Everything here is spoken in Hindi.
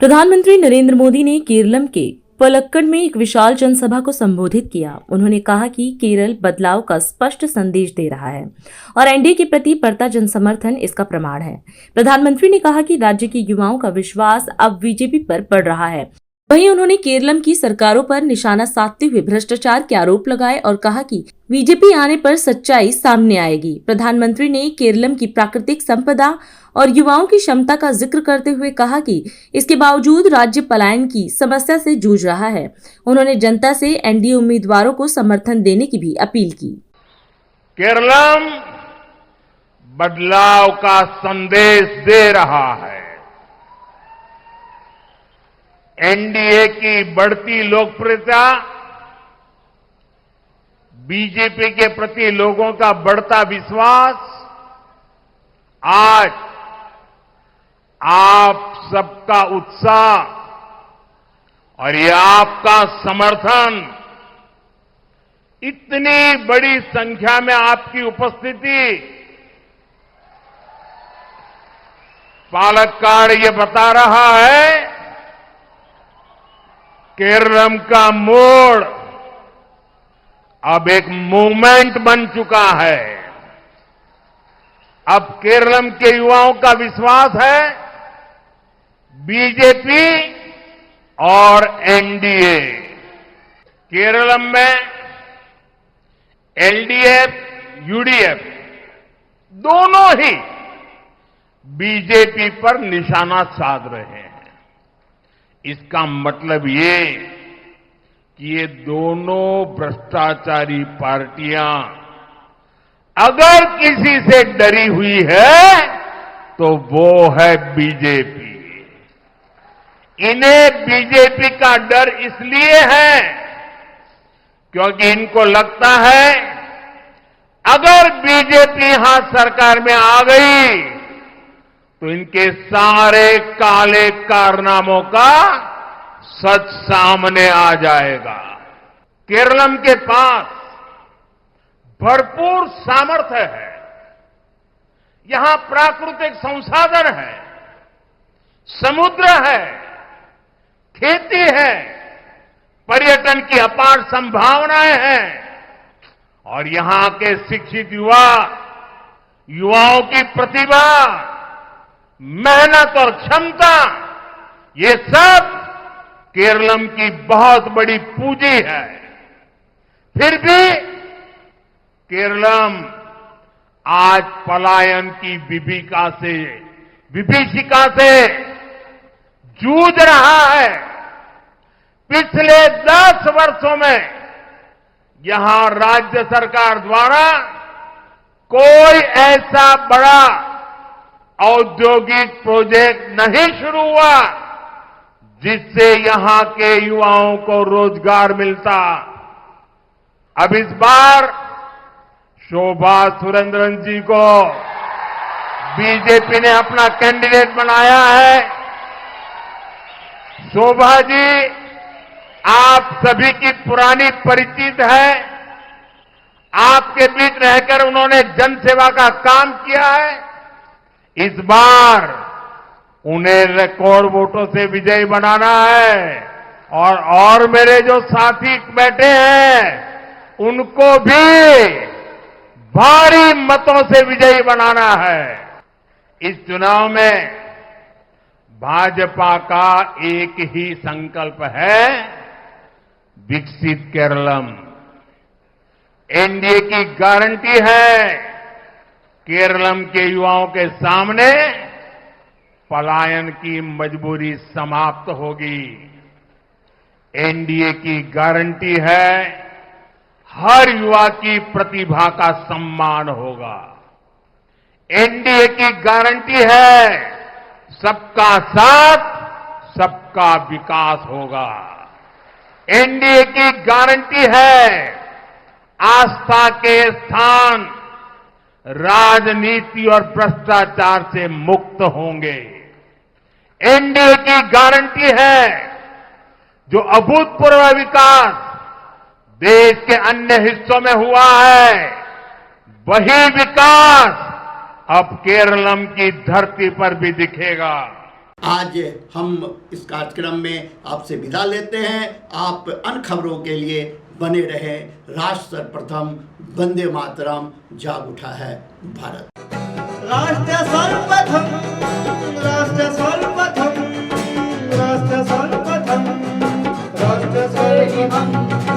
प्रधानमंत्री नरेंद्र मोदी ने केरलम के पलक्कड़ में एक विशाल जनसभा को संबोधित किया। उन्होंने कहा कि केरल बदलाव का स्पष्ट संदेश दे रहा है और एनडीए के प्रति बढ़ता जनसमर्थन इसका प्रमाण है। प्रधानमंत्री ने कहा कि राज्य के युवाओं का विश्वास अब बीजेपी पर बढ़ रहा है। वहीं उन्होंने केरलम की सरकारों पर निशाना साधते हुए भ्रष्टाचार के आरोप लगाए और कहा कि बीजेपी आने पर सच्चाई सामने आएगी। प्रधानमंत्री ने केरलम की प्राकृतिक संपदा और युवाओं की क्षमता का जिक्र करते हुए कहा कि इसके बावजूद राज्य पलायन की समस्या से जूझ रहा है। उन्होंने जनता से एनडीए उम्मीदवारों को समर्थन देने की भी अपील की। केरलम बदलाव का संदेश दे रहा है। एनडीए की बढ़ती लोकप्रियता, बीजेपी के प्रति लोगों का बढ़ता विश्वास आज आप सबका उत्साह और ये आपका समर्थन, इतनी बड़ी संख्या में आपकी उपस्थिति पालक्काड़ ये बता रहा है केरलम का मोड़ अब एक मूवमेंट बन चुका है। अब केरलम के युवाओं का विश्वास है बीजेपी और एनडीए। केरलम में एलडीएफ, यूडीएफ दोनों ही बीजेपी पर निशाना साध रहे हैं। इसका मतलब ये कि ये दोनों भ्रष्टाचारी पार्टियां अगर किसी से डरी हुई है तो वो है बीजेपी। इन्हें बीजेपी का डर इसलिए है क्योंकि इनको लगता है अगर बीजेपी यहां सरकार में आ गई तो इनके सारे काले कारनामों का सच सामने आ जाएगा। केरलम के पास भरपूर सामर्थ्य है, यहां प्राकृतिक संसाधन है, समुद्र है, खेती है, पर्यटन की अपार संभावनाएं हैं और यहां के शिक्षित युवाओं की प्रतिभा, मेहनत और क्षमता, ये सब केरलम की बहुत बड़ी पूंजी है। फिर भी केरलम आज पलायन की विभीषिका से जूझ रहा है। पिछले 10 वर्षों में यहां राज्य सरकार द्वारा कोई ऐसा बड़ा औद्योगिक प्रोजेक्ट नहीं शुरू हुआ जिससे यहां के युवाओं को रोजगार मिलता। अब इस बार शोभा सुरेंद्रन जी को बीजेपी ने अपना कैंडिडेट बनाया है। शोभा जी आप सभी की पुरानी परिचित है। आपके बीच रहकर उन्होंने जनसेवा का काम किया है। इस बार उन्हें रिकॉर्ड वोटों से विजयी बनाना है और मेरे जो साथी बैठे हैं उनको भी भारी मतों से विजयी बनाना है। इस चुनाव में भाजपा का एक ही संकल्प है, विकसित केरलम। एनडीए की गारंटी है केरलम के युवाओं के सामने पलायन की मजबूरी समाप्त होगी। एनडीए की गारंटी है हर युवा की प्रतिभा का सम्मान होगा। एनडीए की गारंटी है सबका साथ, सबका विकास होगा। एनडीए की गारंटी है आस्था के स्थान राजनीति और भ्रष्टाचार से मुक्त होंगे। एनडीए की गारंटी है जो अभूतपूर्व विकास देश के अन्य हिस्सों में हुआ है, वही विकास अब केरलम की धरती पर भी दिखेगा। आज हम इस कार्यक्रम में आपसे विदा लेते हैं। आप अन्य खबरों के लिए बने रहें। राष्ट्र सर्वप्रथम, वंदे मातरम, जाग उठा है भारत। राष्ट्र सर्वप्रथम